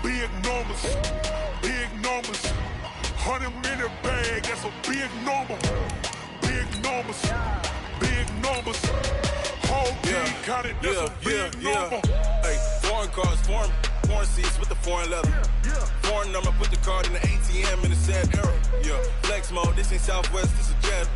big numbers, big numbers. 100 minute bag, that's a big number. Big numbers, big numbers. Whole team counted, that's a big number. Hey, foreign cars, foreign seats with the foreign leather. Foreign number, put the card in the ATM in the sad era. Yeah, flex mode, this ain't Southwest, this a jet.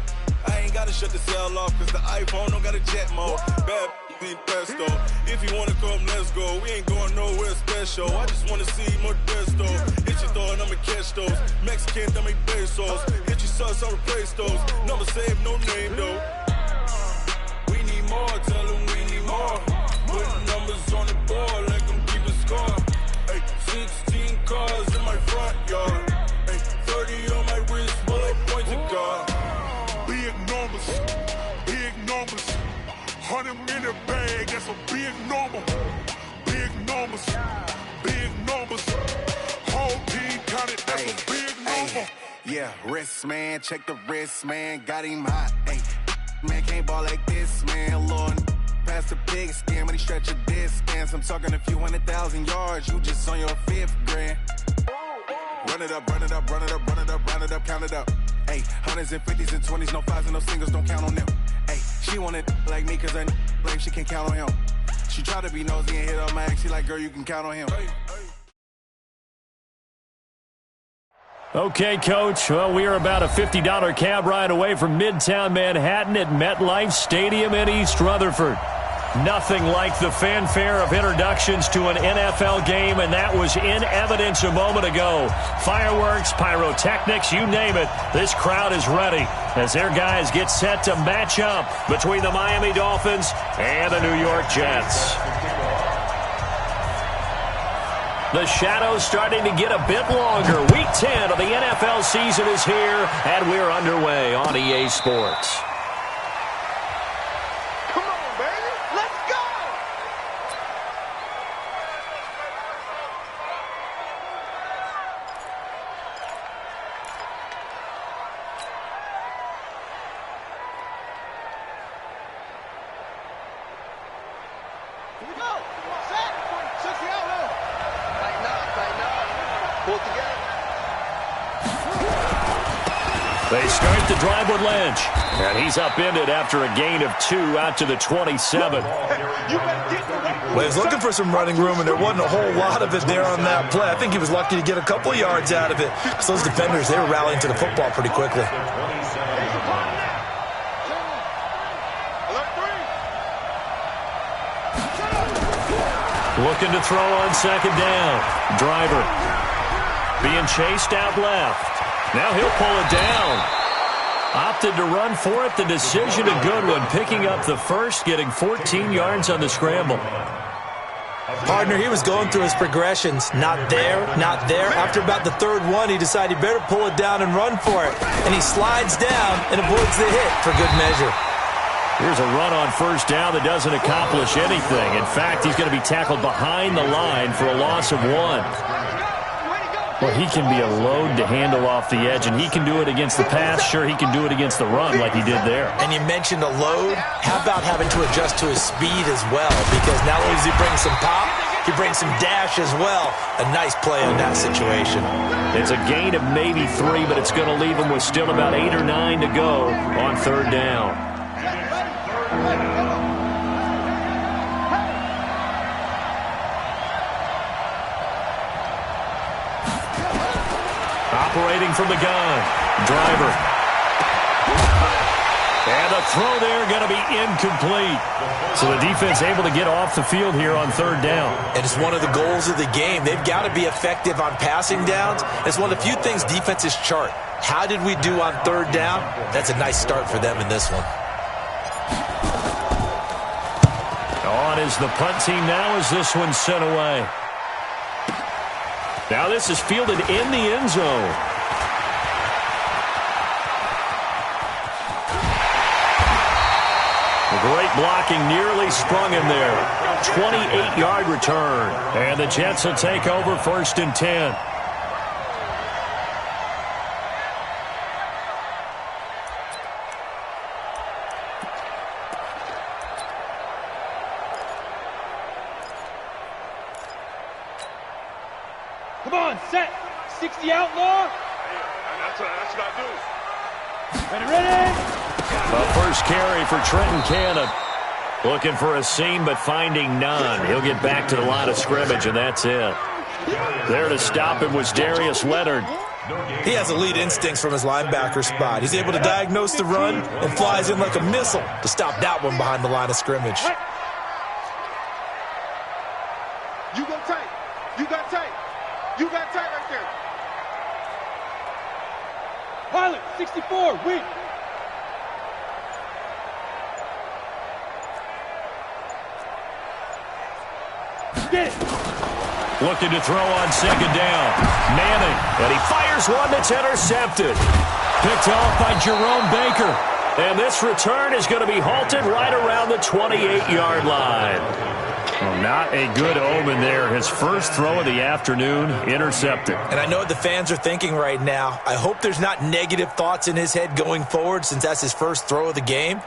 I ain't gotta shut the cell off, cause the iPhone don't got a jet mode. Bad ain't pesto. If you wanna come, let's go. We ain't going nowhere special. I just wanna see Modesto. Hit your thought, I'ma catch those. Mexican, I make pesos. Hit your sus, I'll replace those. Number saved, no name though. We need more, tell them we need more. Putting numbers on the board like I'm keeping score. Hey, 16 cars in my front yard. Hey, 30 on my wrist while I point to God. Big numbers, big numbers. 100 minute bag, that's a big number. Big numbers, big numbers. Whole team counted, that's a big number. Yeah, wrist man, check the wrist man, got him hot. Ay, man can't ball like this, man. Lord, past the pig skin when he stretch a distance. I'm talking a few 100,000 yards, you just on your 5th grand. Run it up, run it up, run it up, run it up, run it up, count it up. Ay, hundreds and 50s and 20s, no 5s and no singles, don't count on them. Ay, she wanted like me cause I like she can't count on him. She tried to be nosy and hit on my ex, she like, girl, you can count on him. Okay, Coach. Well, we are about a $50 cab ride away from Midtown Manhattan at MetLife Stadium in East Rutherford. Nothing like the fanfare of introductions to an NFL game, and that was in evidence a moment ago. Fireworks, pyrotechnics, you name it. This crowd is ready as their guys get set to match up between the Miami Dolphins and the New York Jets. The shadow's starting to get a bit longer. Week 10 of the NFL season is here, and we're underway on EA Sports. They start the drive with Lynch, and he's upended after a gain of 2 out to the 27. Well, he was looking for some running room, and there wasn't a whole lot of it there on that play. I think he was lucky to get a couple of yards out of it. So those defenders, they were rallying to the football pretty quickly. Looking to throw on second down. Driver being chased out left. Now he'll pull it down. Opted to run for it. The decision a good one. Picking up the first, getting 14 yards on the scramble. Partner, he was going through his progressions. Not there, not there. After about the third one, he decided he better pull it down and run for it. And he slides down and avoids the hit for good measure. Here's a run on first down that doesn't accomplish anything. In fact, he's going to be tackled behind the line for a loss of 1. Well, he can be a load to handle off the edge, and he can do it against the pass. Sure, he can do it against the run like he did there. And you mentioned a load. How about having to adjust to his speed as well? Because not only does he bring some pop, he brings some dash as well. A nice play in that situation. It's a gain of maybe 3, but it's going to leave him with still about 8 or 9 to go on third down. Operating from the gun. Driver. And the throw there going to be incomplete. So the defense able to get off the field here on third down. And it's one of the goals of the game. They've got to be effective on passing downs. It's one of the few things defenses chart. How did we do on third down? That's a nice start for them in this one. On is the punt team now as this one's sent away. Now this is fielded in the end zone. Great blocking, nearly sprung him there. 28-yard return. And the Jets will take over 1st and 10. Come on, set. 60 outlaw. That's what I do. Ready. The first carry for Trenton Cannon. Looking for a seam, but finding none. He'll get back to the line of scrimmage, and that's it. There to stop him was Darius Leonard. He has elite instincts from his linebacker spot. He's able to diagnose the run and flies in like a missile to stop that one behind the line of scrimmage. You go tight. You got tight. You got tight right there. Pilot, 64, weak. Get it. Looking to throw on second down. Manning, and he fires one that's intercepted. Picked off by Jerome Baker. And this return is going to be halted right around the 28-yard line. Well, not a good omen there. His first throw of the afternoon, intercepted. And I know what the fans are thinking right now. I hope there's not negative thoughts in his head going forward since that's his first throw of the game.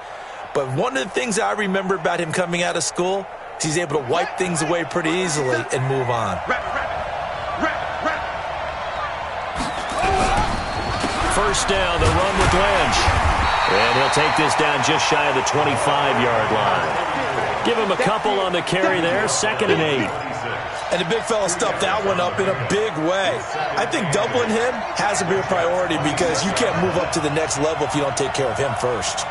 But one of the things I remember about him coming out of school is he's able to wipe things away pretty easily and move on. First down, the run with Lynch. And he'll take this down just shy of the 25-yard line. Give him a couple on the carry there, 2nd and 8. And the big fella stuffed that one up in a big way. I think doubling him has to be a priority because you can't move up to the next level if you don't take care of him first.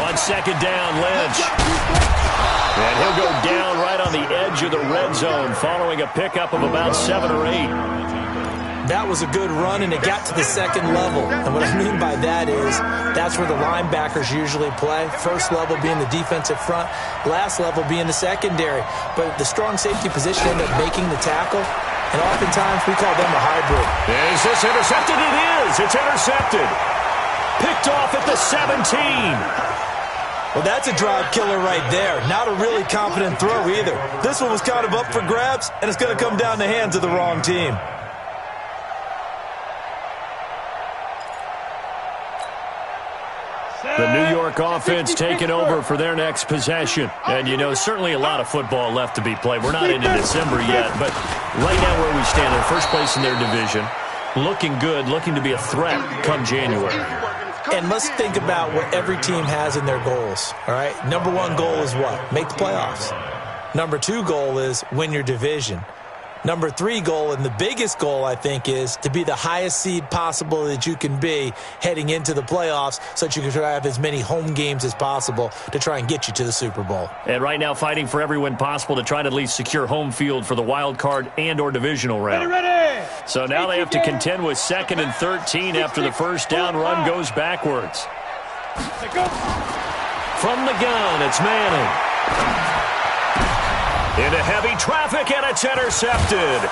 On second down, Lynch. And he'll go down right on the edge of the red zone following a pickup of about 7 or 8. That was a good run, and it got to the second level. And what I mean by that is that's where the linebackers usually play. First level being the defensive front, last level being the secondary. But the strong safety position ended up making the tackle, and oftentimes we call them a hybrid. Is this intercepted? It is. It's intercepted. Picked off at the 17. Well, that's a drive killer right there. Not a really confident throw either. This one was kind of up for grabs, and it's going to come down the hands of the wrong team. The New York offense taking over for their next possession. And, you know, certainly a lot of football left to be played. We're not into December yet, but right now where we stand, in first place in their division, looking good, looking to be a threat come January. And let's think about what every team has in their goals, all right? Number one goal is what? Make the playoffs. Number two goal is win your division. Number three goal, and the biggest goal, I think, is to be the highest seed possible that you can be heading into the playoffs so that you can try to have as many home games as possible to try and get you to the Super Bowl. And right now fighting for every win possible to try to at least secure home field for the wild card and or divisional round. Ready. So now they have to contend with 2nd and 13 after the first down run goes backwards. From the gun, it's Manning. Into heavy traffic, and it's intercepted.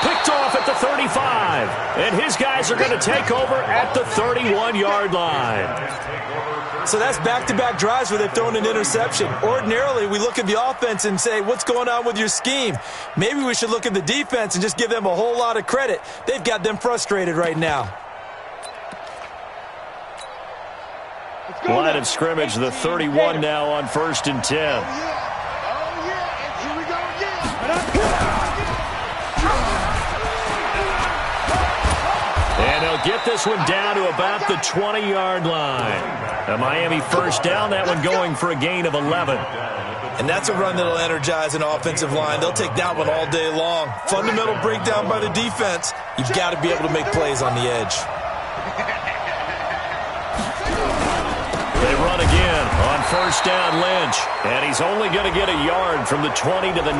Picked off at the 35. And his guys are going to take over at the 31-yard line. So that's back-to-back drives where they've thrown an interception. Ordinarily, we look at the offense and say, what's going on with your scheme? Maybe we should look at the defense and just give them a whole lot of credit. They've got them frustrated right now. Line of scrimmage, the 31 now on 1st and 10. And they'll get this one down to about the 20-yard line. A Miami first down, that one going for a gain of 11. And that's a run that'll energize an offensive line. They'll take that one all day long. Fundamental breakdown by the defense. You've got to be able to make plays on the edge. They run again on first down, Lynch. And he's only going to get a yard from the 20 to the 19.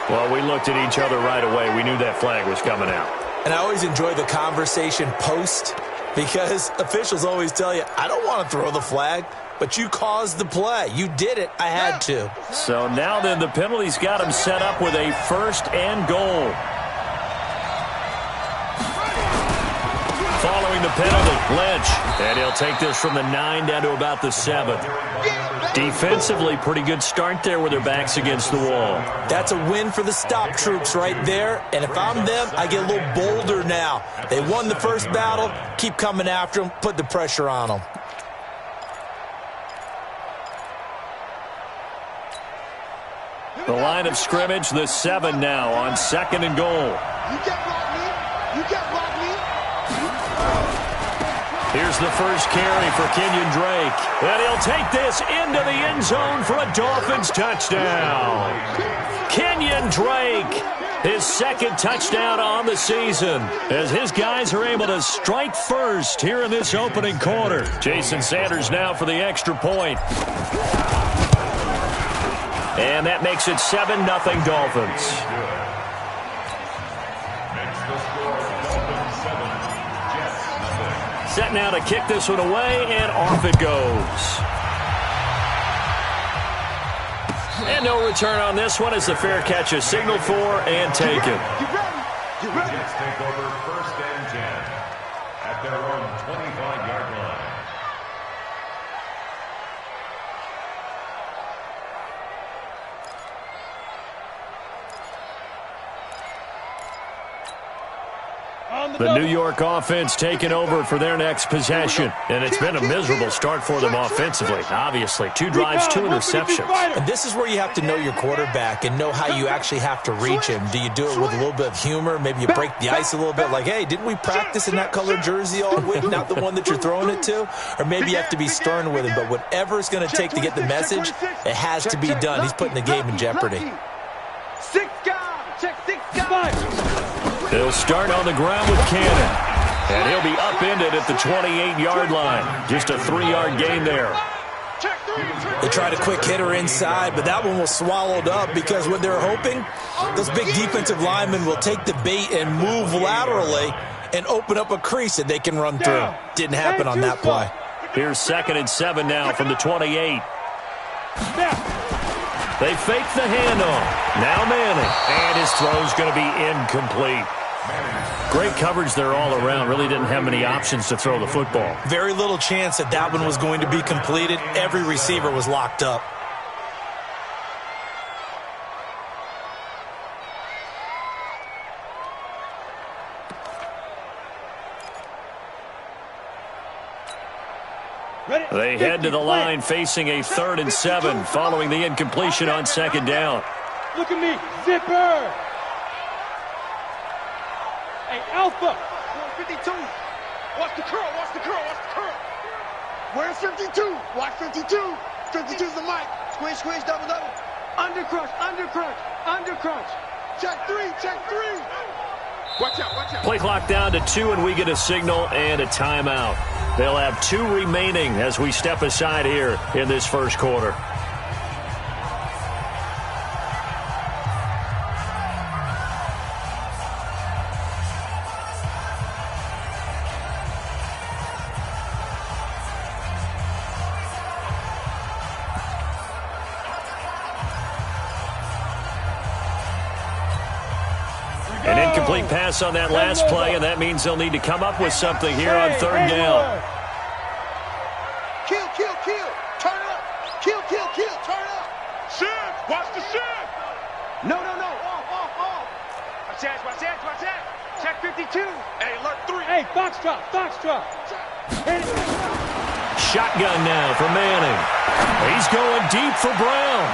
Well, we looked at each other right away. We knew that flag was coming out. And I always enjoy the conversation post because officials always tell you, I don't want to throw the flag, but you caused the play. You did it. I had to. So now then the penalty's got him set up with a 1st and goal. Following the penalty. Lynch. And he'll take this from the 9 down to about the 7. Defensively, pretty good start there with their backs against the wall. That's a win for the stop troops right there. And if I'm them, I get a little bolder now. They won the first battle. Keep coming after them. Put the pressure on them. The line of scrimmage, the 7 now on 2nd and goal. You can't block me. You can't block me. Here's the first carry for Kenyon Drake. And he'll take this into the end zone for a Dolphins touchdown. Kenyon Drake, his 2nd touchdown on the season, as his guys are able to strike first here in this opening quarter. Jason Sanders now for the extra point. And that makes it 7-0 Dolphins. Set now to kick this one away, and off it goes. And no return on this one as the fair catch is signaled for and taken. You ready? You ready? Jets take over 1st and 10 at their own 25-yard line. The New York offense taking over for their next possession. And it's been a miserable start for them offensively. Obviously, 2 drives, 2 interceptions. And this is where you have to know your quarterback and know how you actually have to reach him. Do you do it with a little bit of humor? Maybe you break the ice a little bit like, hey, didn't we practice in that color jersey all week? Not the one that you're throwing it to? Or maybe you have to be stern with him. But whatever it's going to take to get the message, it has to be done. He's putting the game in jeopardy. 6 guys. Check 6 guys. He'll start on the ground with Cannon. And he'll be upended at the 28-yard line. Just a 3-yard gain there. They tried a quick hitter inside, but that one was swallowed up because what they're hoping, those big defensive linemen will take the bait and move laterally and open up a crease that they can run through. Didn't happen on that play. Here's 2nd and 7 now from the 28. They fake the handoff. Now Manning. And his throw's going to be incomplete. Great coverage there all around. Really didn't have many options to throw the football. Very little chance that that one was going to be completed. Every receiver was locked up. They head to the line facing a 3rd and 7 following the incompletion on 2nd down. Look at me. Zipper. Hey, Alpha. 52. Watch the curl. Watch the curl. Watch the curl. Where's 52? Watch 52. 52's the mic. Squish, squish, double, double. Undercrunch, undercrunch, undercrunch. Check 3, check 3. Watch out, watch out. Play clock down to 2, and we get a signal and a timeout. They'll have 2 remaining as we step aside here in this first quarter. An incomplete pass on that last play, and that means they'll need to come up with something here on 3rd down. Kill, kill, kill. Turn it up. Kill, kill, kill. Turn it up. Shin. Watch the shin. No, no, no. Off, off, off. Watch that, watch that, watch that. Check 52. Hey, alert 3. Hey, foxtrot, foxtrot. Shotgun now for Manning. He's going deep for Brown.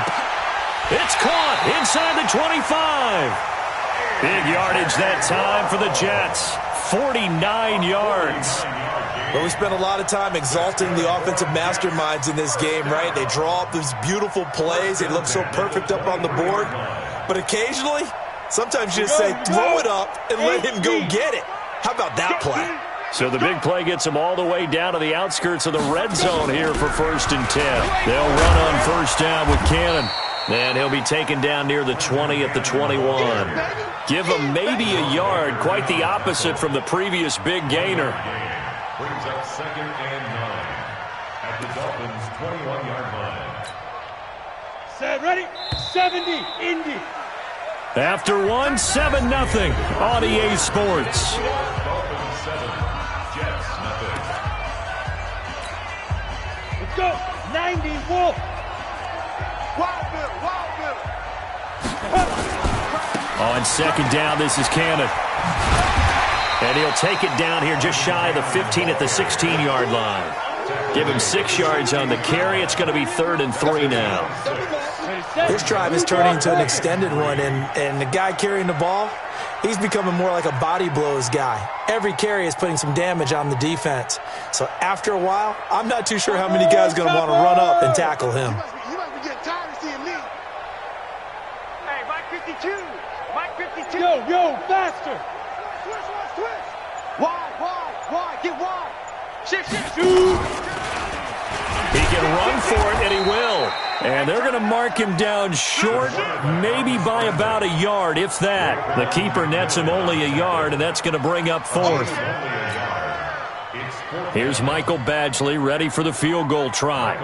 It's caught inside the 25. Big yardage that time for the Jets. 49 yards. But we spent a lot of time exalting the offensive masterminds in this game, right? They draw up these beautiful plays. They look so perfect up on the board. But occasionally, sometimes you just say, throw it up and let him go get it. How about that play? So the big play gets them all the way down to the outskirts of the red zone here for 1st and 10. They'll run on 1st down with Cannon. And he'll be taken down near the 20 at the 21. Give him maybe a yard. Quite the opposite from the previous big gainer. Brings up 2nd and 9 at the Dolphins' 21-yard line. Set, ready? 70, Indy. After 1, 7-0 on EA Sports. Dolphins 7, Jets 9. means wolf. Wild Bill, Wild Bill. On second down, this is Cannon. And he'll take it down here just shy of the 15 at the 16-yard line. Give him 6 yards on the carry. It's going to be 3rd and 3 now. This drive is turning into an extended one, and the guy carrying the ball, he's becoming more like a body blows guy. Every carry is putting some damage on the defense. So after a while, I'm not too sure how many guys are going to want to run up and tackle him. You must be getting tired of seeing me. Hey, Mike 52. Mike 52. Yo, faster. Twist. Wide. Get wide. Shift. Shoot. He can run for it, and he will. And they're going to mark him down short, maybe by about a yard, if that. The keeper nets him only a yard, and that's going to bring up 4th. Here's Michael Badgley ready for the field goal try.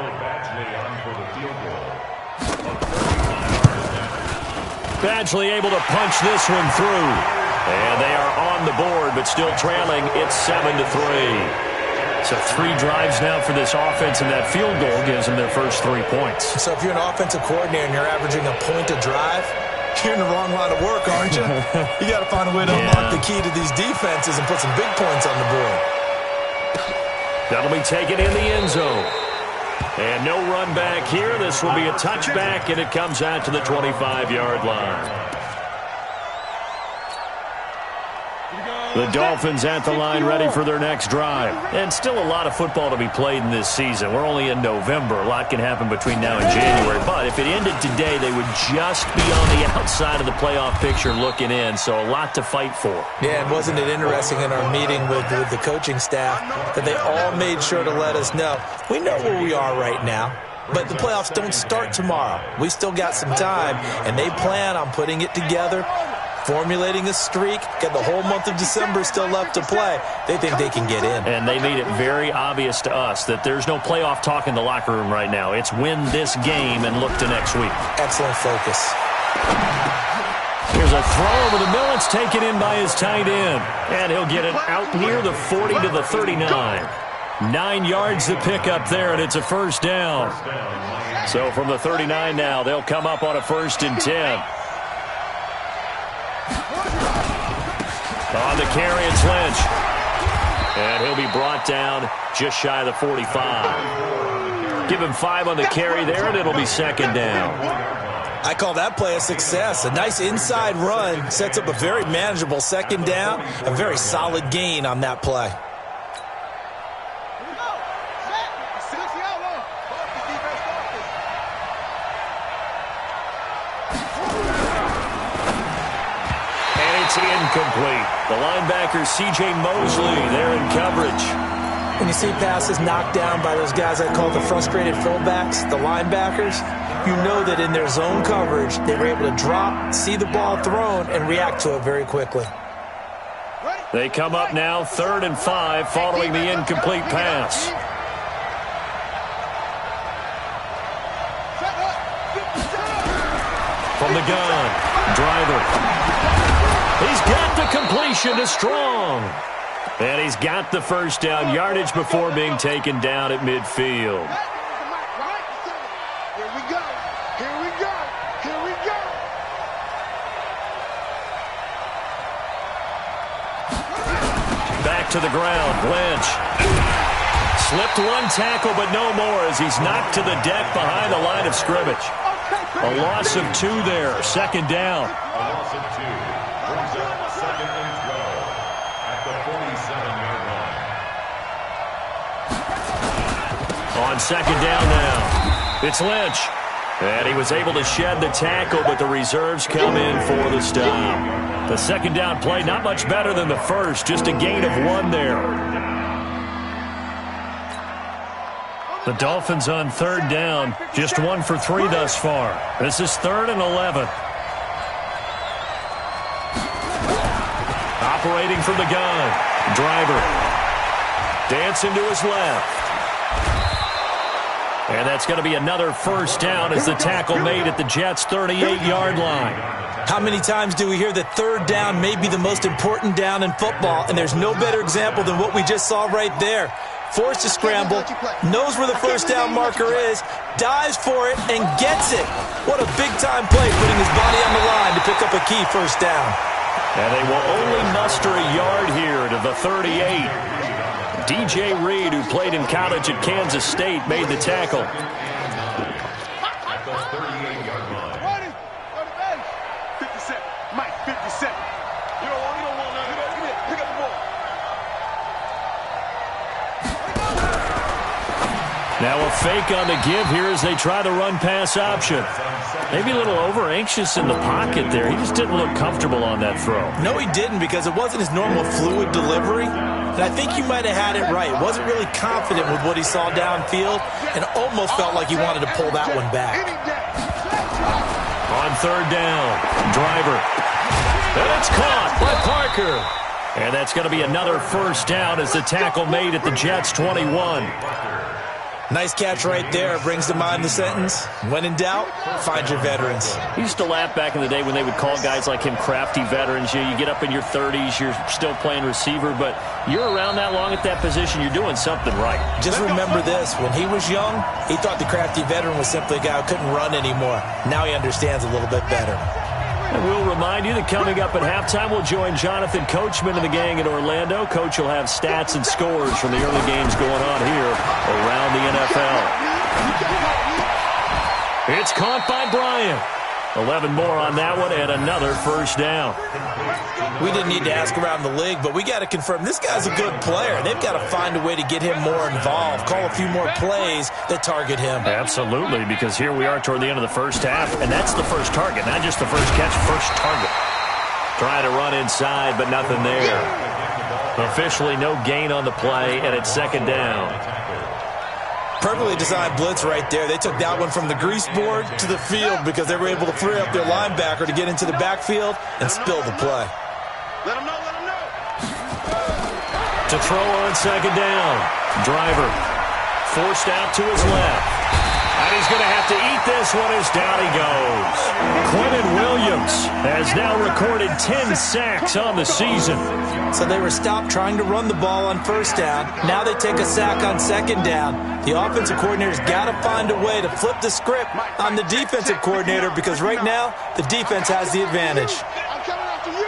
Badgley able to punch this one through. And they are on the board, but still trailing. It's 7-3. So 3 drives now for this offense, and that field goal gives them their first 3 points. So if you're an offensive coordinator and you're averaging a point a drive, you're in the wrong line of work, aren't you? You got to find a way to unlock the key to these defenses and put some big points on the board. That'll be taken in the end zone. And no run back here. This will be a touchback, and it comes out to the 25-yard line. The Dolphins at the line ready for their next drive. And still a lot of football to be played in this season. We're only in November. A lot can happen between now and January. But if it ended today, they would just be on the outside of the playoff picture looking in. So a lot to fight for. Yeah, and wasn't it interesting in our meeting with the coaching staff that they all made sure to let us know. We know where we are right now. But the playoffs don't start tomorrow. We still got some time. And they plan on putting it together, formulating a streak, got the whole month of December still left to play. They think they can get in. And they made it very obvious to us that there's no playoff talk in the locker room right now. It's win this game and look to next week. Excellent focus. Here's a throw over the middle. It's taken in by his tight end. And he'll get it out near the 40 to the 39. 9 yards to pick up there, and it's a first down. So from the 39 now, they'll come up on a 1st and 10. On the carry, it's Lynch. And he'll be brought down just shy of the 45. Give him 5 on the carry there, and it'll be 2nd down. I call that play a success. A nice inside run sets up a very manageable 2nd down. A very solid gain on that play. Incomplete. The linebacker, C.J. Mosley, there in coverage. When you see passes knocked down by those guys I call the frustrated fullbacks, the linebackers, you know that in their zone coverage, they were able to drop, see the ball thrown, and react to it very quickly. They come up now 3rd and 5 following the incomplete pass. From the gun, Driver. He's got the completion to Strong. And he's got the first down yardage before being taken down at midfield. Here we go. Back to the ground, Lynch. Slipped one tackle, but no more as he's knocked to the deck behind the line of scrimmage. A loss of 2 there, 2nd down. A loss of 2 brings up 2nd and 12 at the 47-yard line. On 2nd down now, it's Lynch. And he was able to shed the tackle, but the reserves come in for the stop. The 2nd down play, not much better than the first, just a gain of 1 there. The Dolphins on 3rd down, just 1 for 3 thus far. This is 3rd and 11. Operating from the gun, Driver. Dancing to his left. And that's going to be another first down as the tackle made at the Jets' 38-yard line. How many times do we hear that 3rd down may be the most important down in football, and there's no better example than what we just saw right there. forced to scramble, knows where the first down marker is, dives for it, and gets it. What a big-time play, putting his body on the line to pick up a key first down. And they will only muster a yard here to the 38. DJ Reed, who played in college at Kansas State, made the tackle. At the 38-yard line. 50 seconds. Mike, 50 seconds. You don't want none. Pick up the ball. Now a fake on the give here as they try the run-pass option. Maybe a little over-anxious in the pocket there. He just didn't look comfortable on that throw. No, he didn't, because it wasn't his normal fluid delivery. And I think you might have had it right. Wasn't really confident with what he saw downfield and almost felt like he wanted to pull that one back. On third down, Driver. And it's caught by Parker. And that's going to be another first down as the tackle made at the Jets' 21. Nice catch right there. Brings to mind the sentence, when in doubt, find your veterans. He used to laugh back in the day when they would call guys like him crafty veterans. You get up in your 30s, you're still playing receiver, but you're around that long at that position, you're doing something right. Just remember this, when he was young, he thought the crafty veteran was simply a guy who couldn't run anymore. Now he understands a little bit better. And we'll remind you that coming up at halftime, we'll join Jonathan Coachman and the gang in Orlando. Coach will have stats and scores from the early games going on here around the NFL. It's caught by Bryant. 11 more on that one and another first down. We didn't need to ask around the league, but we got to confirm this guy's a good player. They've got to find a way to get him more involved, call a few more plays that target him. Absolutely, because here we are toward the end of the first half, and that's the first target, not just the first catch, first target. Trying to run inside, but nothing there. Officially no gain on the play, and it's second down. Perfectly designed blitz right there. They took that one from the grease board to the field because they were able to free up their linebacker to get into the backfield and spill the play. Let him know. To throw on second down. Driver forced out to his left. And he's going to have to eat this one as down he goes. Quentin Williams has now recorded 10 sacks on the season. So they were stopped trying to run the ball on first down. Now they take a sack on second down. The offensive coordinator's got to find a way to flip the script on the defensive coordinator because right now the defense has the advantage. I'm coming after you.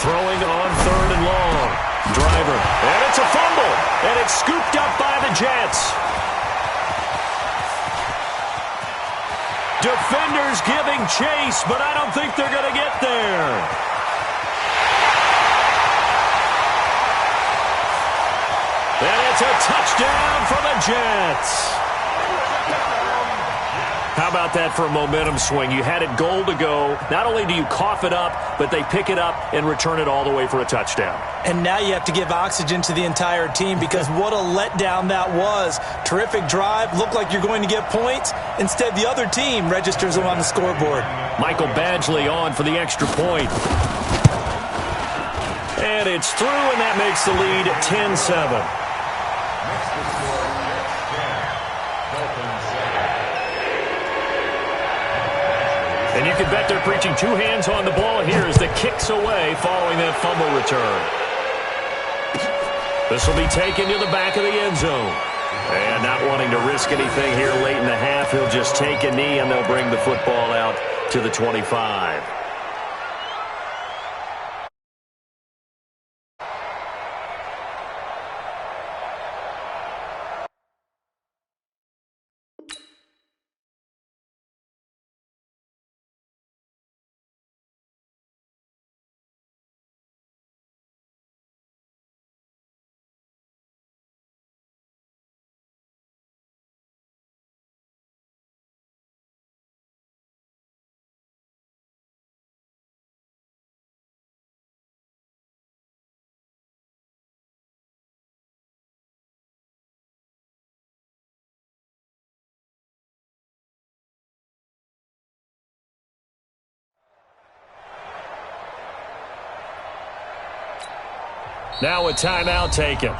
Throwing on third and long. Driver. And it's a fumble. And it's scooped up by the Jets. Defenders giving chase, but I don't think they're going to get there. And it's a touchdown for the Jets. How about that for a momentum swing? You had it goal to go. Not only do you cough it up, but they pick it up and return it all the way for a touchdown. And now you have to give oxygen to the entire team because what a letdown that was. Terrific drive. Looked like you're going to get points. Instead, the other team registers them on the scoreboard. Michael Badgley on for the extra point. And it's through, and that makes the lead 10-7. And you can bet they're preaching two hands on the ball here as the kick's away following that fumble return. This will be taken to the back of the end zone. And not wanting to risk anything here late in the half, he'll just take a knee and they'll bring the football out to the 25. Now a timeout taken.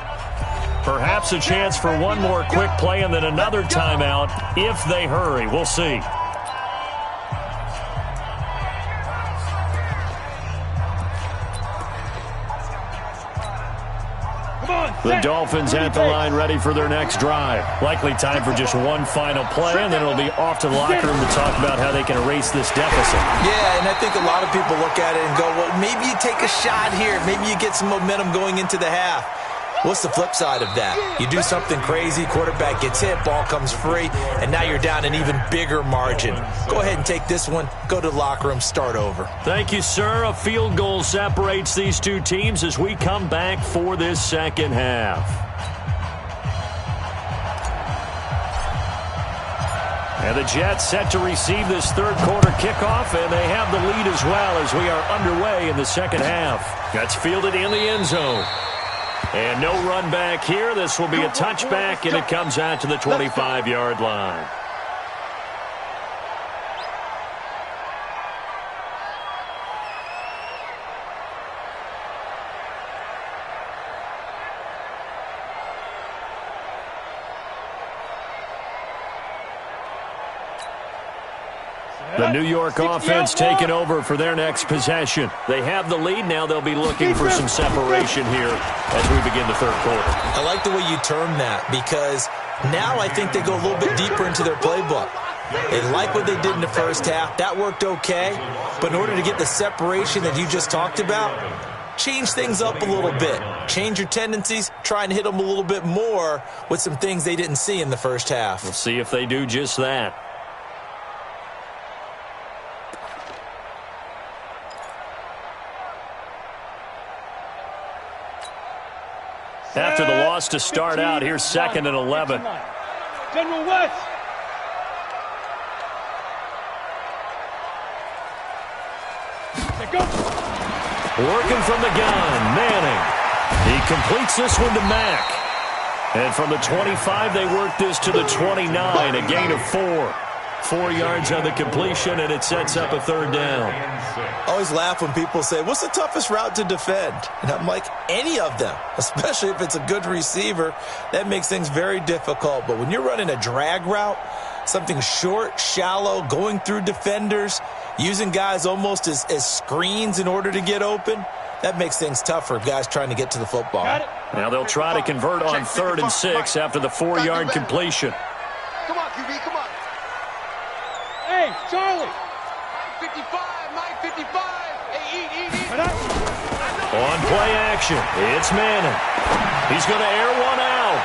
Perhaps a chance for one more quick play and then another timeout if they hurry. We'll see. The Dolphins at the line ready for their next drive. Likely time for just one final play, and then it'll be off to the locker room to talk about how they can erase this deficit. Yeah, and I think a lot of people look at it and go, well, maybe you take a shot here. Maybe you get some momentum going into the half. What's the flip side of that? You do something crazy, quarterback gets hit, ball comes free, and now you're down an even bigger margin. Go ahead and take this one, go to the locker room, start over. Thank you, sir. A field goal separates these two teams as we come back for this second half. And the Jets set to receive this third quarter kickoff, and they have the lead as well as we are underway in the second half. That's fielded in the end zone. And no run back here. This will be a touchback, and it comes out to the 25-yard line. The New York offense taking over for their next possession. They have the lead. Now they'll be looking for some separation here as we begin the third quarter. I like the way you term that because now I think they go a little bit deeper into their playbook. They like what they did in the first half. That worked okay. But in order to get the separation that you just talked about, change things up a little bit. Change your tendencies. Try and hit them a little bit more with some things they didn't see in the first half. We'll see if they do just that. After the loss to start out, here's 2nd and 11. General West. Working from the gun, Manning. He completes this one to Mack. And from the 25, they work this to the 29, a gain of 4. 4 yards on the completion, and it sets up a third down. I always laugh when people say, what's the toughest route to defend? And I'm like, any of them, especially if it's a good receiver. That makes things very difficult. But when you're running a drag route, something short, shallow, going through defenders, using guys almost as screens in order to get open, that makes things tough for guys trying to get to the football. Now they'll try to convert on 3rd and 6 after the 4-yard completion. Come on, QB, come on. Hey, Charlie. 55, 955. Hey, eat. On play action, it's Manning. He's going to air one out.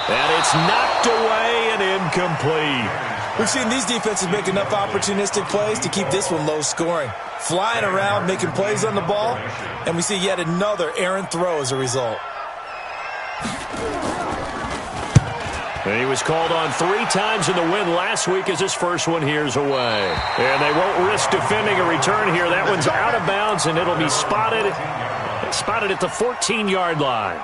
And it's knocked away and incomplete. We've seen these defenses make enough opportunistic plays to keep this one low scoring. Flying around, making plays on the ball, and we see yet another errant throw as a result. And he was called on 3 times in the win last week as his first one here's away. And they won't risk defending a return here. That one's out of bounds, and it'll be spotted at the 14-yard line.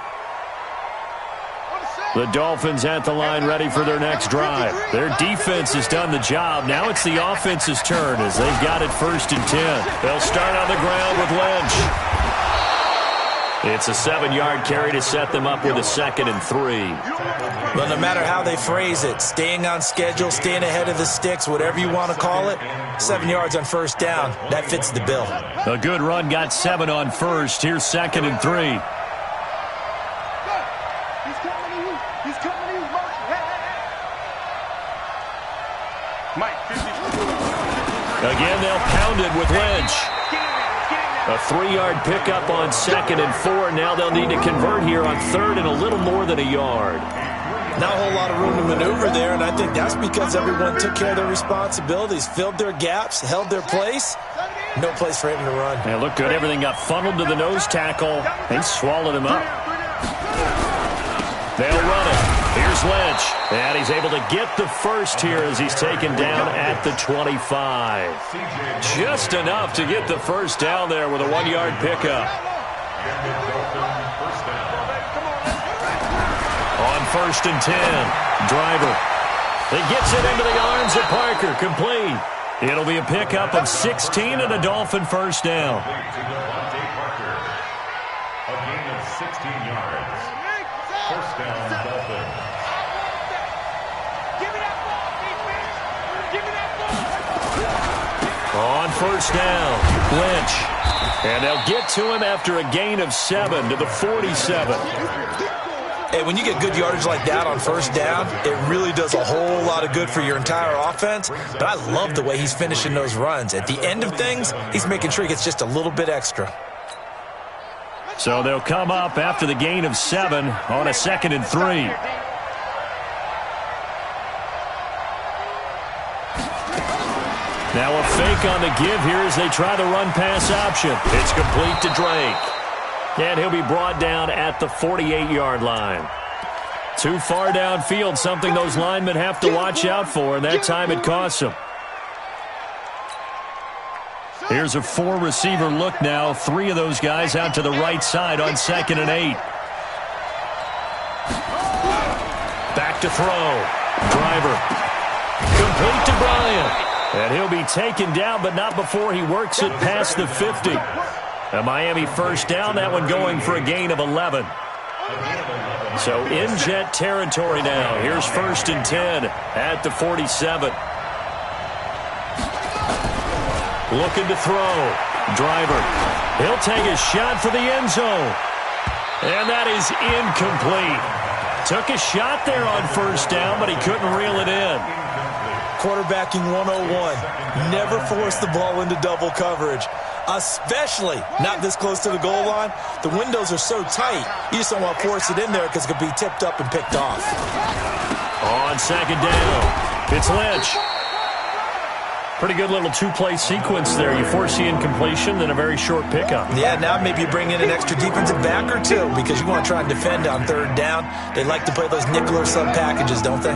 The Dolphins at the line ready for their next drive. Their defense has done the job. Now it's the offense's turn as they've got it 1st and 10. They'll start on the ground with Lynch. It's a 7-yard carry to set them up with a 2nd and 3. Well, no matter how they phrase it, staying on schedule, staying ahead of the sticks, whatever you want to call it, 7 yards on 1st down, that fits the bill. A good run got 7 on 1st. Here's 2nd and 3. He's coming to you. Mike, 50. Again, they'll pound it with Lynch. A 3-yard pickup on 2nd and 4. Now they'll need to convert here on 3rd and a little more than a yard. Not a whole lot of room to maneuver there, and I think that's because everyone took care of their responsibilities, filled their gaps, held their place. No place for him to run. They look good. Everything got funneled to the nose tackle. They swallowed him up. They'll run it. Here's Lynch. And he's able to get the first here as he's taken down at the 25. Just enough to get the first down there with a 1-yard pickup. On 1st and 10, Driver. He gets it into the arms of Parker. Complete. It'll be a pickup of 16 and a Dolphin 1st down. A gain of 16 yards. First down, Dolphins. Give me that ball, defense. Give me that ball. On first down, Lynch. And they'll get to him after a gain of 7 to the 47. Hey, when you get good yardage like that on first down, it really does a whole lot of good for your entire offense. But I love the way he's finishing those runs. At the end of things, he's making sure he gets just a little bit extra. So they'll come up after the gain of 7 on a 2nd and 3. Now a fake on the give here as they try the run-pass option. It's complete to Drake. And he'll be brought down at the 48-yard line. Too far downfield, something those linemen have to watch out for, and that time it costs them. Here's a 4-receiver look now. 3 of those guys out to the right side on 2nd and 8. Back to throw. Driver. Complete to Bryant. And he'll be taken down, but not before he works it past the 50. A Miami first down, that one going for a gain of 11. So in Jet territory now. Here's 1st and 10 at the 47. Looking to throw. Driver. He'll take a shot for the end zone. And that is incomplete. Took a shot there on first down, but he couldn't reel it in. Quarterbacking 101. Never force the ball into double coverage, especially not this close to the goal line. The windows are so tight, you just don't want to force it in there because it could be tipped up and picked off. On 2nd down, it's Lynch. Pretty good little 2-play sequence there. You force the incompletion, then a very short pickup. Yeah, now maybe you bring in an extra defensive back or 2 because you want to try and defend on 3rd down. They like to play those nickel or sub packages, don't they?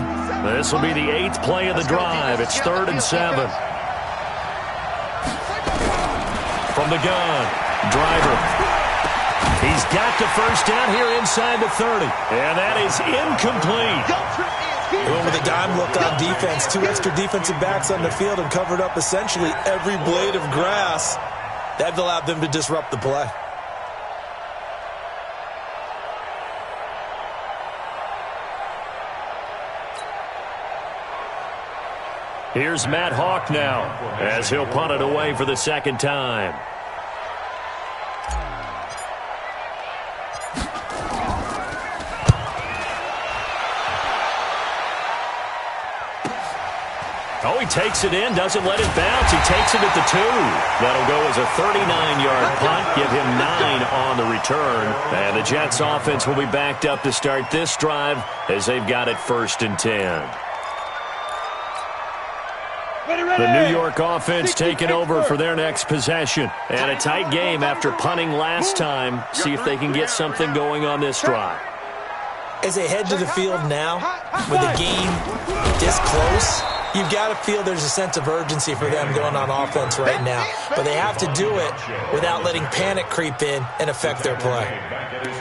This will be the 8th play of the drive. It's 3rd and 7. From the gun, Driver. He's got the first down here inside the 30. And that is incomplete. Going with a dime look on defense. 2 extra defensive backs on the field and covered up essentially every blade of grass. That allowed them to disrupt the play. Here's Matt Hawk now as he'll punt it away for the 2nd time. Oh, he takes it in, doesn't let it bounce. He takes it at the 2. That'll go as a 39-yard punt, give him 9 on the return. And the Jets offense will be backed up to start this drive as they've got it 1st and 10. The New York offense taking over for their next possession. And a tight game after punting last time. See if they can get something going on this drive. As they head to the field now, with the game this close, you've got to feel there's a sense of urgency for them going on offense right now. But they have to do it without letting panic creep in and affect their play.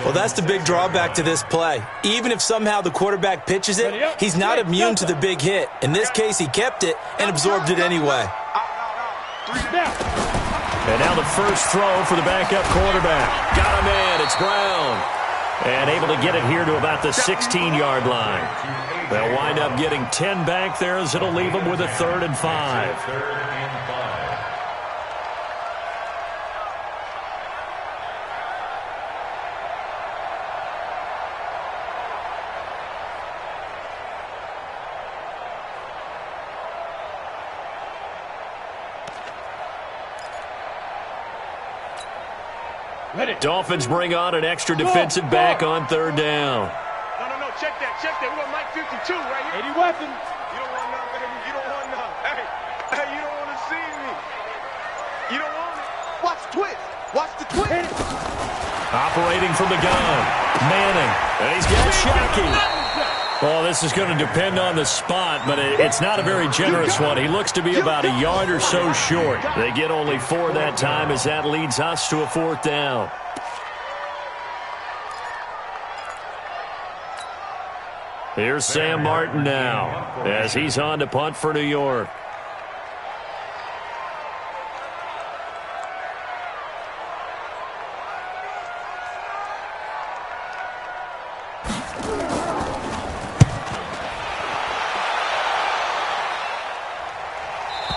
Well, that's the big drawback to this play. Even if somehow the quarterback pitches it, he's not immune to the big hit. In this case, he kept it and absorbed it anyway. And now the first throw for the backup quarterback. Got him in. It's Brown. And able to get it here to about the 16-yard line. They'll wind up getting 10 back there as it'll leave them with a 3rd and 5. Dolphins bring on an extra defensive back on 3rd down. No, check that. We got Mike 52 right here. 80 weapons. You don't want none, baby. You don't want none. Hey, you don't want to see me. You don't want it. Watch the twist. Watch the twist. Operating from the gun. Manning. And he's got Shockey. Well, this is going to depend on the spot, but it's not a very generous one. He looks to be about a yard or so short. They get only 4 that time as that leads us to a 4th down. Here's Sam Martin now as he's on to punt for New York.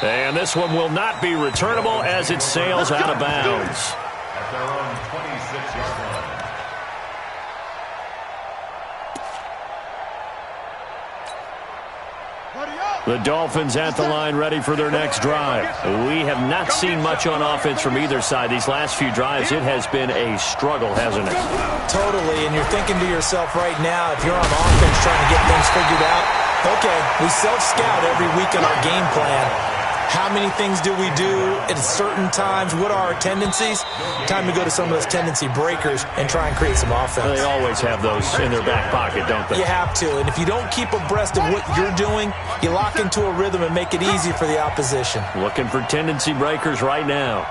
And this one will not be returnable as it sails out of bounds. At their own 26-yard line. The Dolphins at the line ready for their next drive. We have not seen much on offense from either side. These last few drives, it has been a struggle, hasn't it? Totally, and you're thinking to yourself right now, if you're on offense trying to get things figured out, okay, we self-scout every week on our game plan. How many things do we do at certain times? What are our tendencies? Time to go to some of those tendency breakers and try and create some offense. Well, they always have those in their back pocket, don't they? You have to, and if you don't keep abreast of what you're doing, you lock into a rhythm and make it easy for the opposition. Looking for tendency breakers right now.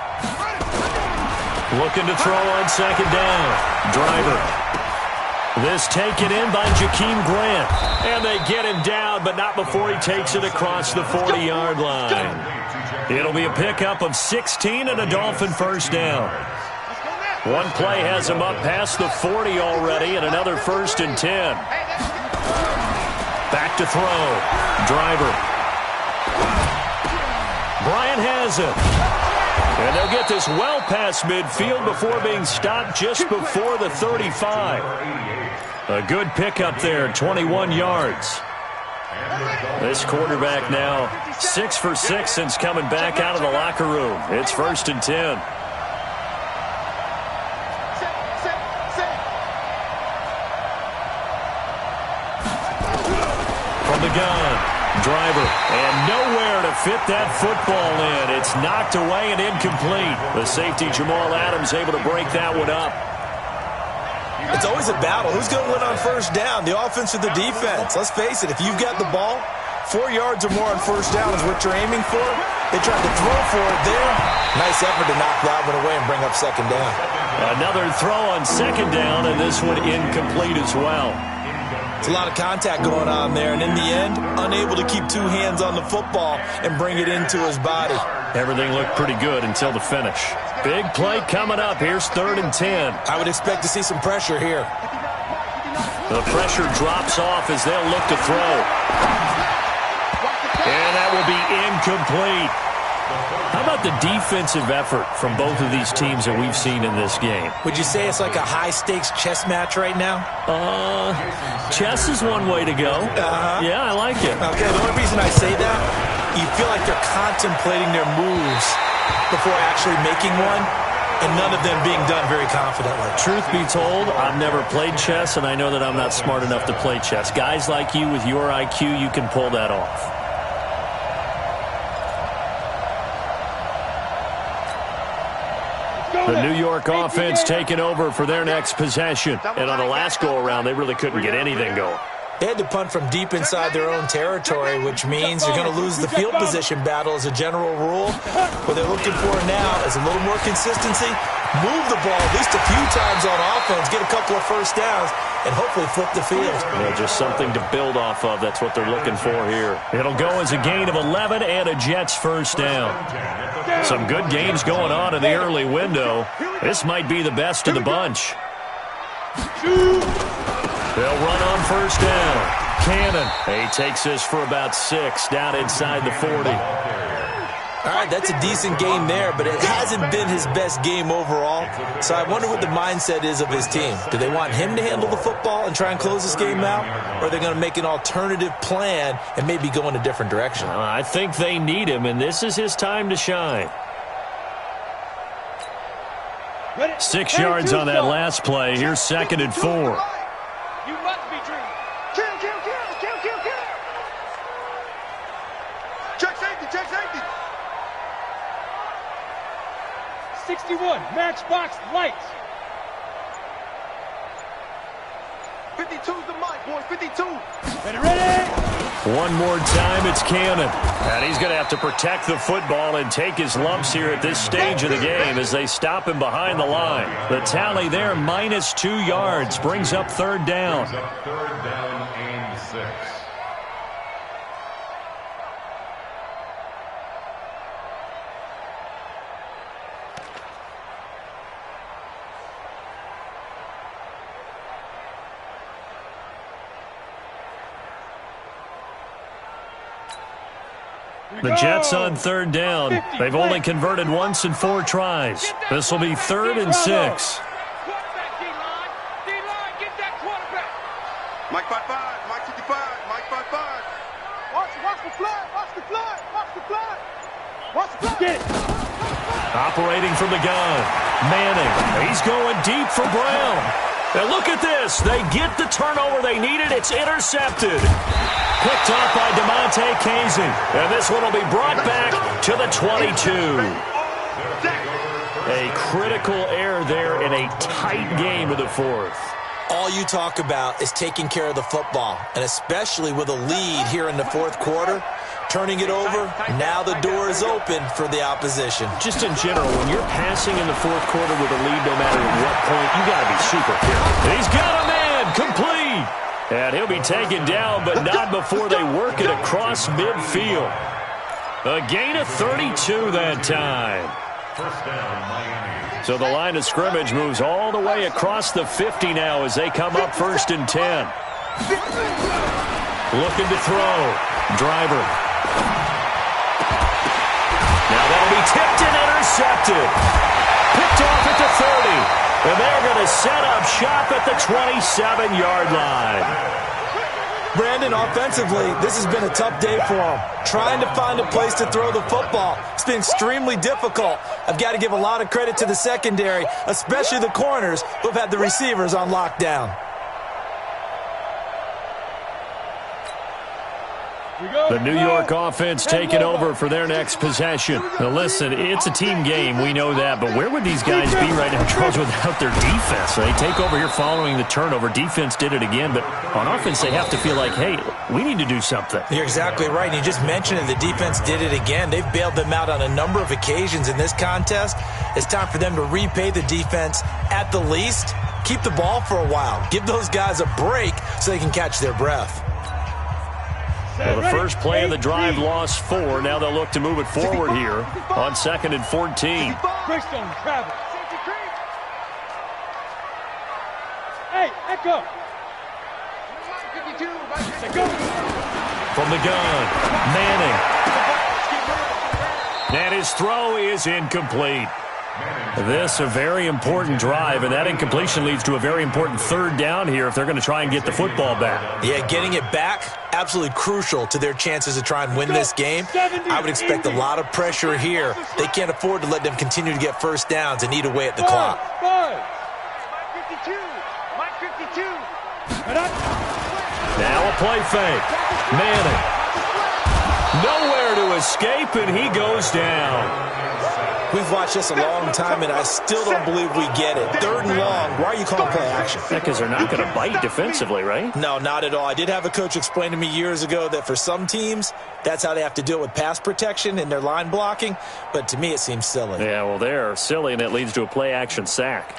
Looking to throw on second down. Driver. This taken in by Jakeem Grant. And they get him down, but not before he takes it across the 40-yard line. It'll be a pickup of 16 and a Dolphin first down. One play has him up past the 40 already, and another 1st and 10. Back to throw. Driver. Bryant has it. And they'll get this well past midfield before being stopped just before the 35. A good pickup there, 21 yards. This quarterback now 6 for 6 since coming back out of the locker room. It's 1st and 10. From the gun. Driver, and nowhere to fit that football in. It's knocked away and incomplete. The safety, Jamal Adams, able to break that one up. It's always a battle. Who's going to win on first down, the offense or the defense? Let's face it, if you've got the ball, 4 yards or more on first down is what you're aiming for. They tried to throw for it there. Nice effort to knock that one away and bring up second down. Another throw on second down, and this one incomplete as well. It's a lot of contact going on there, and in the end, unable to keep two hands on the football and bring it into his body. Everything looked pretty good until the finish. Big play coming up. Here's 3rd and 10. I would expect to see some pressure here. The pressure drops off as they'll look to throw. And that will be incomplete. How about the defensive effort from both of these teams that we've seen in this game? Would you say it's like a high-stakes chess match right now? Chess is one way to go. Yeah, I like it. Okay, the only reason I say that, you feel like they're contemplating their moves before actually making one, and none of them being done very confidently. Truth be told, I've never played chess, and I know that I'm not smart enough to play chess. Guys like you with your IQ, you can pull that off. The New York offense taking over for their next possession. And on the last go-around, they really couldn't get anything going. They had to punt from deep inside their own territory, which means you're going to lose the field position battle as a general rule. What they're looking for now is a little more consistency, move the ball at least a few times on offense, get a couple of first downs, and hopefully flip the field. Yeah, just something to build off of. That's what they're looking for here. It'll go as a gain of 11 and a Jets first down. Some good games going on in the early window. This might be the best of the bunch. They'll run on first down. Cannon. He takes this for about 6 down inside the 40. All right, that's a decent game there, but it hasn't been his best game overall. So I wonder what the mindset is of his team. Do they want him to handle the football and try and close this game out? Or are they going to make an alternative plan and maybe go in a different direction? I think they need him, and this is his time to shine. 6 yards on that last play. Here's 2nd and 4. You must be dreaming. Kill. Check safety. 61, matchbox lights. 52's the mic, boys, 52. Ready? One more time, it's Cannon. And he's going to have to protect the football and take his lumps here at this stage of the game as they stop him behind the line. The tally there, minus 2 yards, brings up 3rd down. Brings up 3rd down and 6. The Jets on third down. They've only converted once in 4 tries. This will be 3rd and 6. Mike 5-5, Mike 55, Mike 5-5. Watch the flood, watch the flood, watch the flood. Watch the flood. Get it. Operating from the gun. Manning. He's going deep for Brown. And look at this. They get the turnover they needed. It's intercepted. Picked off by DeMonte Casey. And this one will be brought back to the 22. A critical error there in a tight game of the 4th. All you talk about is taking care of the football, and especially with a lead here in the 4th quarter, turning it over, now the door is open for the opposition. Just in general, when you're passing in the 4th quarter with a lead, no matter at what point, you got to be super careful. He's got a man, complete. And he'll be taken down, but not before they work it across midfield. A gain of 32 that time. First down, Miami. So the line of scrimmage moves all the way across the 50 now as they come up 1st and 10. Looking to throw. Driver. Now that'll be tipped and intercepted. Picked off at the 30. And they're going to set up shop at the 27-yard line. Brandon, offensively, this has been a tough day for them. Trying to find a place to throw the football. It's been extremely difficult. I've got to give a lot of credit to the secondary, especially the corners who've had the receivers on lockdown. The New York offense taking over for their next possession. Now listen, it's a team game, we know that, but where would these guys be right now, Charles, without their defense? They take over here following the turnover. Defense did it again, but on offense they have to feel like, hey, we need to do something. You're exactly right. You just mentioned it. The defense did it again. They've bailed them out on a number of occasions in this contest. It's time for them to repay the defense at the least. Keep the ball for a while. Give those guys a break so they can catch their breath. Well, the first play of the drive lost 4. Now they'll look to move it forward here on 2nd and 14. Hey, echo. From the gun, Manning. And his throw is incomplete. This a very important drive, and that incompletion leads to a very important 3rd down here if they're going to try and get the football back. Yeah, getting it back, absolutely crucial to their chances to try and win this game. I would expect a lot of pressure here. They can't afford to let them continue to get first downs and eat away at the clock. Mike 52. Mike 52. Now a play fake. Manning. Nowhere to escape, and he goes down. We've watched this a long time, and I still don't believe we get it. 3rd and long. Why are you calling play action? Because they're not going to bite defensively, right? No, not at all. I did have a coach explain to me years ago that for some teams, that's how they have to deal with pass protection and their line blocking. But to me, it seems silly. Yeah, well, they're silly, and it leads to a play-action sack.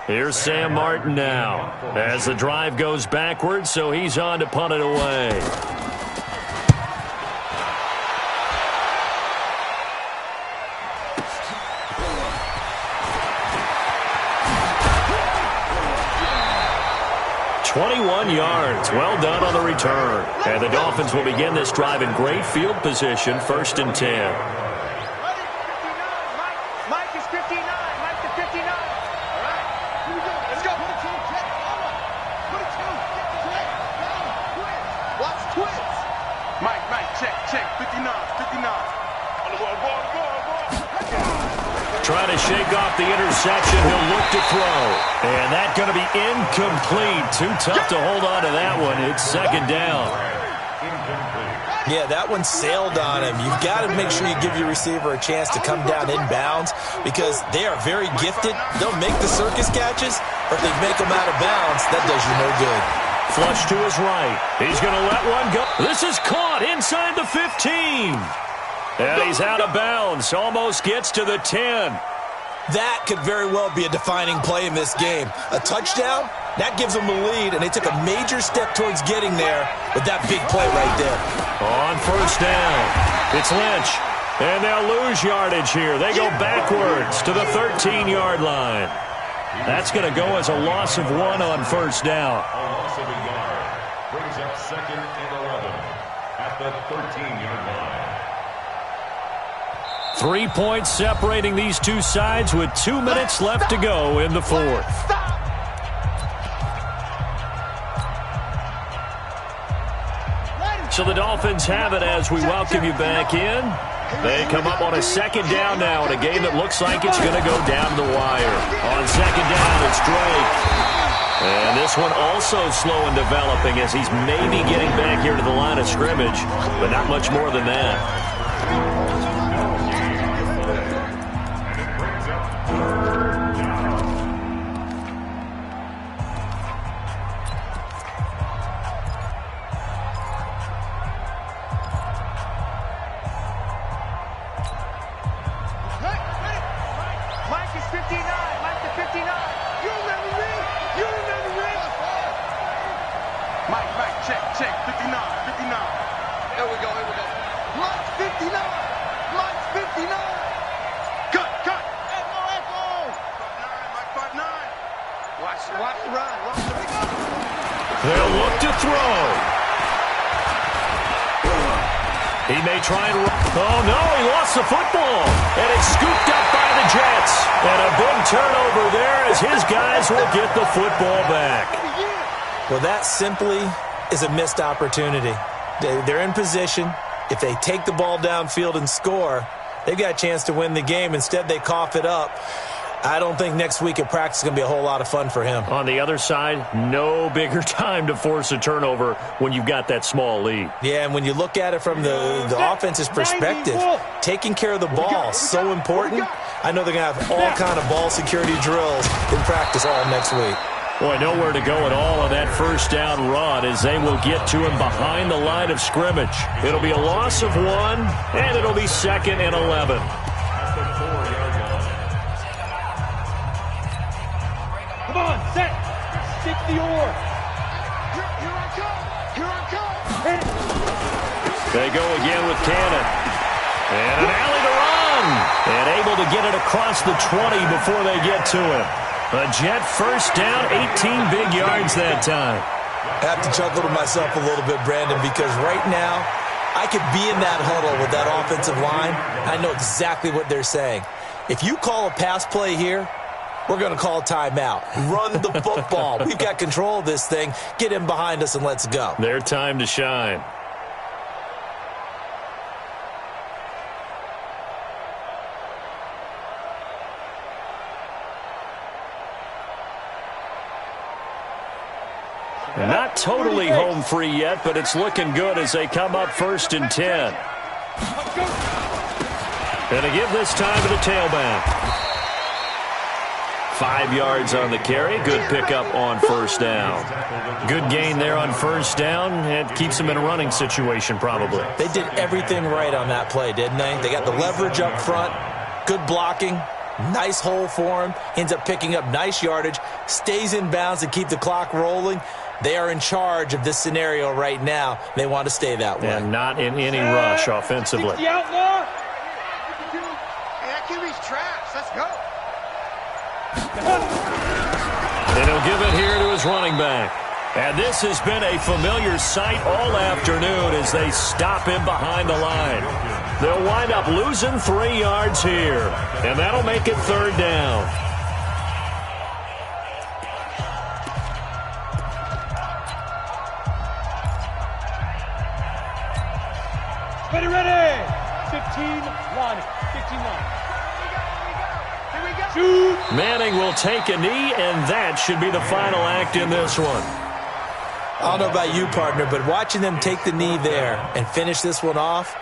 Here's Sam Martin now as the drive goes backwards, so he's on to punt it away. .21 yards. Well done on the return. And the Dolphins will begin this drive in great field position, 1st and 10. Mike is 59. Mike to 59. All right. Here we go. Let's go. Watch twins. Mike, check. 59. On the ball. Trying to shake off the interception. He'll look to throw. And that's going to be incomplete. Too tough to hold on to that one. It's 2nd down. Yeah, that one sailed on him. You've got to make sure you give your receiver a chance to come down inbounds because they are very gifted. They'll make the circus catches, but if they make them out of bounds, that does you no good. Flush to his right. He's going to let one go. This is caught inside the 15. And he's out of bounds. Almost gets to the 10. That could very well be a defining play in this game. A touchdown, that gives them the lead, and they took a major step towards getting there with that big play right there. On 1st down, it's Lynch. And they'll lose yardage here. They go backwards to the 13-yard line. That's going to go as a loss of 1 on 1st down. A loss of a yard brings up 2nd and 11. at the 13-yard line. 3 points separating these two sides with 2 minutes left to go in the fourth. So the Dolphins have it as we welcome you back in. They come up on a second down now in a game that looks like it's going to go down to the wire. On second down, it's Drake. And this one also slow in developing as he's maybe getting back here to the line of scrimmage, but not much more than that. They'll look to throw. He may try and run. Oh, no, he lost the football. And it's scooped up by the Jets. And a big turnover there as his guys will get the football back. Well, that simply is a missed opportunity. They're in position. If they take the ball downfield and score, they've got a chance to win the game. Instead, they cough it up. I don't think next week at practice is going to be a whole lot of fun for him. On the other side, no bigger time to force a turnover when you've got that small lead. Yeah, and when you look at it from the offense's perspective, taking care of the ball is so important. I know they're going to have all kind of ball security drills in practice all next week. Boy, nowhere to go at all on that first down run as they will get to him behind the line of scrimmage. It'll be a loss of 1, and it'll be 2nd and 11. Come on, set. Stick the oar. Here I come. Here I come. They go again with Cannon. And an alley to run. And able to get it across the 20 before they get to him. A Jet first down, 18 big yards that time. I have to chuckle to myself a little bit, Brandon, because right now I could be in that huddle with that offensive line. I know exactly what they're saying. If you call a pass play here, we're going to call timeout. Run the football. We've got control of this thing. Get in behind us and let's go. Their time to shine. Not totally home free yet, but it's looking good as they come up 1st and 10. And they give this time to the tailback. 5 yards on the carry. Good pickup on first down. Good gain there on first down. It keeps them in a running situation probably. They did everything right on that play, didn't they? They got the leverage up front. Good blocking. Nice hole for him. Ends up picking up nice yardage. Stays in bounds to keep the clock rolling. They are in charge of this scenario right now. They want to stay that way. And not in any rush offensively. The outlaw. Hey, that QB's trash. Let's go. And he'll give it here to his running back. And this has been a familiar sight all afternoon as they stop him behind the line. They'll wind up losing 3 yards here. And that'll make it 3rd down. Ready. 15-1. 15-9. Manning will take a knee, and that should be the final act in this one. I don't know about you, partner, but watching them take the knee there and finish this one off,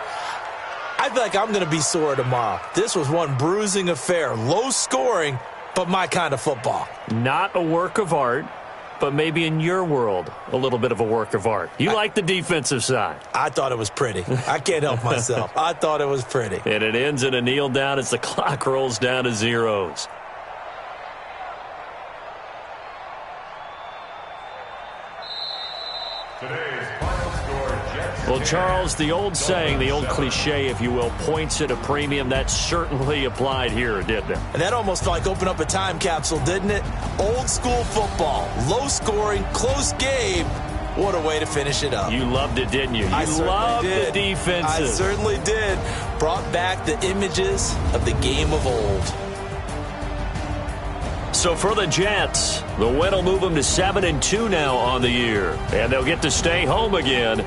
I feel like I'm going to be sore tomorrow. This was one bruising affair. Low scoring, but my kind of football. Not a work of art, but maybe in your world, a little bit of a work of art. You like the defensive side. I thought it was pretty. I can't help myself. I thought it was pretty. And it ends in a kneel down as the clock rolls down to zeros. Today's final score, Jets. Well, Charles, the old saying, the old cliche, if you will, points at a premium, that certainly applied here, didn't it? And that almost like opened up a time capsule, didn't it? Old school football, low scoring, close game. What a way to finish it up. You loved it, didn't you? I You loved did. the defenses. I certainly did. Brought back the images of the game of old. So for the Jets, the win will move them to 7-2 now on the year. And they'll get to stay home again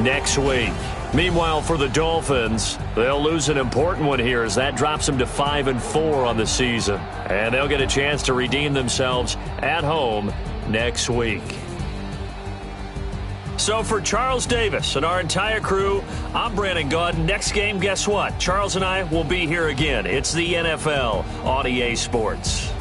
next week. Meanwhile, for the Dolphins, they'll lose an important one here as that drops them to 5-4 on the season. And they'll get a chance to redeem themselves at home next week. So for Charles Davis and our entire crew, I'm Brandon Gaudin. Next game, guess what? Charles and I will be here again. It's the NFL on EA Sports.